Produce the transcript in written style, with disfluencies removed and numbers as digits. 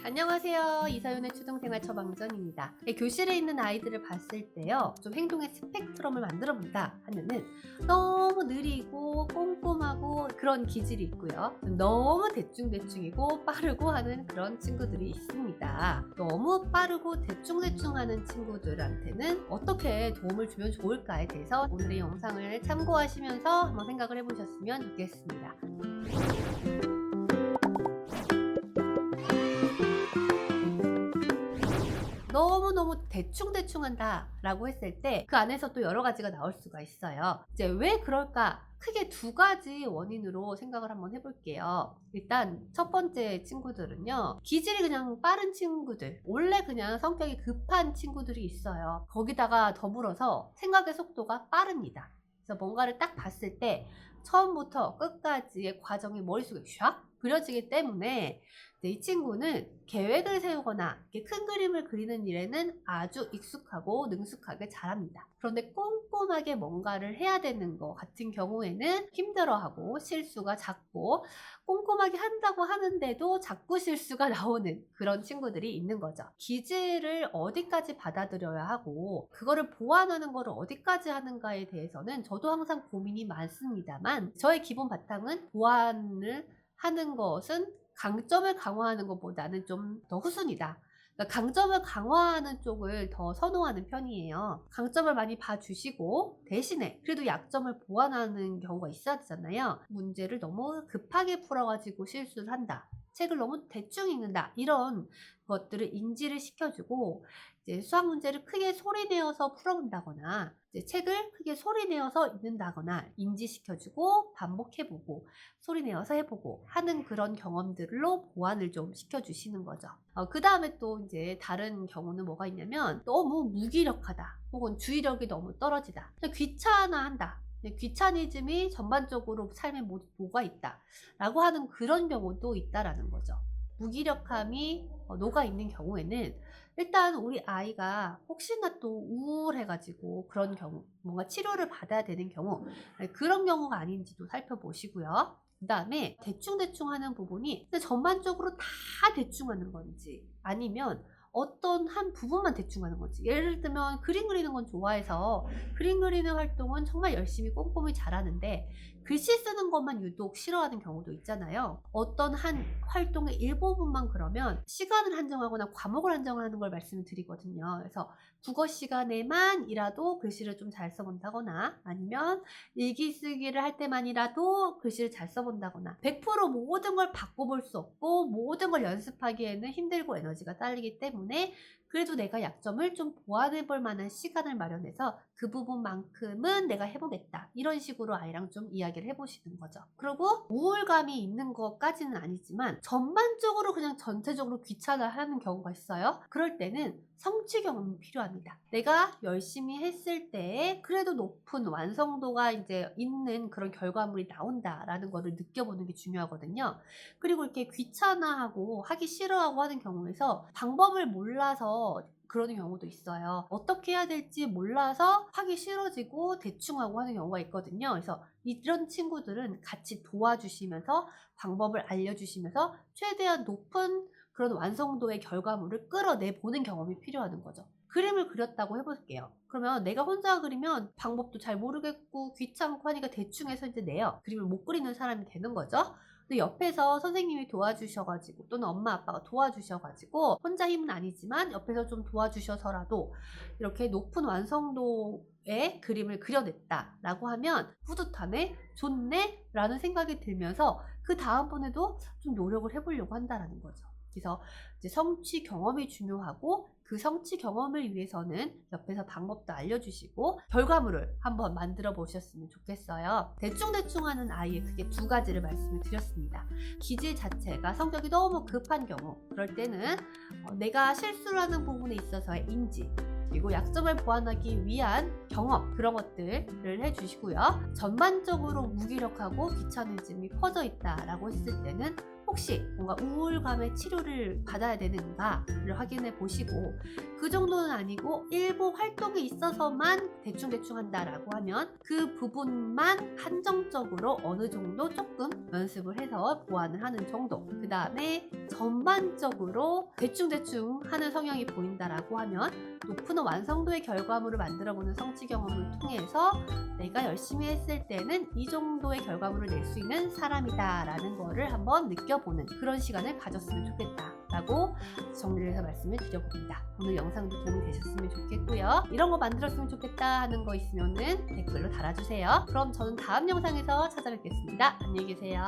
안녕하세요. 이서윤의 초등생활 처방전입니다. 교실에 있는 아이들을 봤을 때요, 좀 행동의 스펙트럼을 만들어 본다 하면은 너무 느리고 꼼꼼하고 그런 기질이 있고요. 너무 대충대충이고 빠르고 하는 그런 친구들이 있습니다. 너무 빠르고 대충대충 하는 친구들한테는 어떻게 도움을 주면 좋을까에 대해서 오늘의 영상을 참고하시면서 한번 생각을 해보셨으면 좋겠습니다. 너무너무 대충대충 한다 라고 했을 때 그 안에서 또 여러 가지가 나올 수가 있어요. 이제 왜 그럴까? 크게 두 가지 원인으로 생각을 한번 해볼게요. 일단 첫 번째 친구들은요, 기질이 그냥 빠른 친구들, 원래 그냥 성격이 급한 친구들이 있어요. 거기다가 더불어서 생각의 속도가 빠릅니다. 그래서 뭔가를 딱 봤을 때 처음부터 끝까지의 과정이 머릿속에 샥 그려지기 때문에 이 친구는 계획을 세우거나 큰 그림을 그리는 일에는 아주 익숙하고 능숙하게 잘합니다. 그런데 꼼꼼하게 뭔가를 해야 되는 것 같은 경우에는 힘들어하고 실수가 잦고, 꼼꼼하게 한다고 하는데도 자꾸 실수가 나오는 그런 친구들이 있는 거죠. 기질을 어디까지 받아들여야 하고 그거를 보완하는 거를 어디까지 하는가에 대해서는 저도 항상 고민이 많습니다만, 저의 기본 바탕은 보완을 하는 것은 강점을 강화하는 것보다는 좀 더 후순이다. 그러니까 강점을 강화하는 쪽을 더 선호하는 편이에요. 강점을 많이 봐주시고 대신에 그래도 약점을 보완하는 경우가 있어야 되잖아요. 문제를 너무 급하게 풀어가지고 실수를 한다, 책을 너무 대충 읽는다, 이런 것들을 인지를 시켜주고, 이제 수학 문제를 크게 소리내어서 풀어본다거나 이제 책을 크게 소리내어서 읽는다거나 인지시켜주고 반복해보고 소리내어서 해보고 하는 그런 경험들로 보완을 좀 시켜주시는 거죠. 그 다음에 또 이제 다른 경우는 뭐가 있냐면, 너무 무기력하다 혹은 주의력이 너무 떨어지다, 귀찮아한다, 귀차니즘이 전반적으로 삶에 뭐가 있다 라고 하는 그런 경우도 있다라는 거죠. 무기력함이 녹아있는 경우에는 일단 우리 아이가 혹시나 또 우울해가지고 그런 경우, 뭔가 치료를 받아야 되는 경우, 그런 경우가 아닌지도 살펴보시고요. 그 다음에 대충대충 하는 부분이 전반적으로 다 대충 하는 건지, 아니면 어떤 한 부분만 대충 하는 건지. 예를 들면 그림 그리는 건 좋아해서 그림 그리는 활동은 정말 열심히 꼼꼼히 잘하는데 글씨 쓰는 것만 유독 싫어하는 경우도 있잖아요. 어떤 한 활동의 일부분만 그러면 시간을 한정하거나 과목을 한정하는 걸 말씀을 드리거든요. 그래서 국어 시간에만이라도 글씨를 좀 잘 써본다거나, 아니면 일기 쓰기를 할 때만이라도 글씨를 잘 써본다거나, 100% 모든 걸 바꿔볼 수 없고 모든 걸 연습하기에는 힘들고 에너지가 딸리기 때문에 그래도 내가 약점을 좀 보완해 볼 만한 시간을 마련해서 그 부분만큼은 내가 해보겠다, 이런 식으로 아이랑 좀 이야기를 해보시는 거죠. 그리고 우울감이 있는 것까지는 아니지만 전반적으로 그냥 전체적으로 귀찮아하는 경우가 있어요. 그럴 때는 성취 경험이 필요합니다. 내가 열심히 했을 때 그래도 높은 완성도가 이제 있는 그런 결과물이 나온다라는 거를 느껴보는 게 중요하거든요. 그리고 이렇게 귀찮아하고 하기 싫어하고 하는 경우에서 방법을 몰라서 그러는 경우도 있어요. 어떻게 해야 될지 몰라서 하기 싫어지고 대충 하고 하는 경우가 있거든요. 그래서 이런 친구들은 같이 도와주시면서 방법을 알려주시면서 최대한 높은 그런 완성도의 결과물을 끌어내보는 경험이 필요한 거죠. 그림을 그렸다고 해볼게요. 그러면 내가 혼자 그리면 방법도 잘 모르겠고 귀찮고 하니까 대충 해서 이제 내요. 그림을 못 그리는 사람이 되는 거죠. 근데 옆에서 선생님이 도와주셔가지고 또는 엄마 아빠가 도와주셔가지고, 혼자 힘은 아니지만 옆에서 좀 도와주셔서라도 이렇게 높은 완성도의 그림을 그려냈다 라고 하면 뿌듯하네, 좋네 라는 생각이 들면서 그 다음번에도 좀 노력을 해보려고 한다라는 거죠. 그래서 이제 성취 경험이 중요하고, 그 성취 경험을 위해서는 옆에서 방법도 알려주시고 결과물을 한번 만들어 보셨으면 좋겠어요. 대충대충 하는 아이의 크게 두 가지를 말씀을 드렸습니다. 기질 자체가 성격이 너무 급한 경우, 그럴 때는 내가 실수를 하는 부분에 있어서의 인지, 그리고 약점을 보완하기 위한 경험, 그런 것들을 해주시고요. 전반적으로 무기력하고 귀차니즘이 퍼져 있다라고 했을 때는 혹시 뭔가 우울감의 치료를 받아야 되는가를 확인해 보시고, 그 정도는 아니고 일부 활동이 있어서만 대충대충 한다라고 하면 그 부분만 한정적으로 어느 정도 조금 연습을 해서 보완을 하는 정도. 그 다음에 전반적으로 대충대충 하는 성향이 보인다라고 하면 높은 완성도의 결과물을 만들어보는 성취 경험을 통해서 내가 열심히 했을 때는 이 정도의 결과물을 낼 수 있는 사람이다 라는 거를 한번 느껴보는 그런 시간을 가졌으면 좋겠다 라고 정리를 해서 말씀을 드려봅니다. 오늘 영상도 도움이 되셨으면 좋겠고요. 이런 거 만들었으면 좋겠다 하는 거 있으면은 댓글로 달아주세요. 그럼 저는 다음 영상에서 찾아뵙겠습니다. 안녕히 계세요.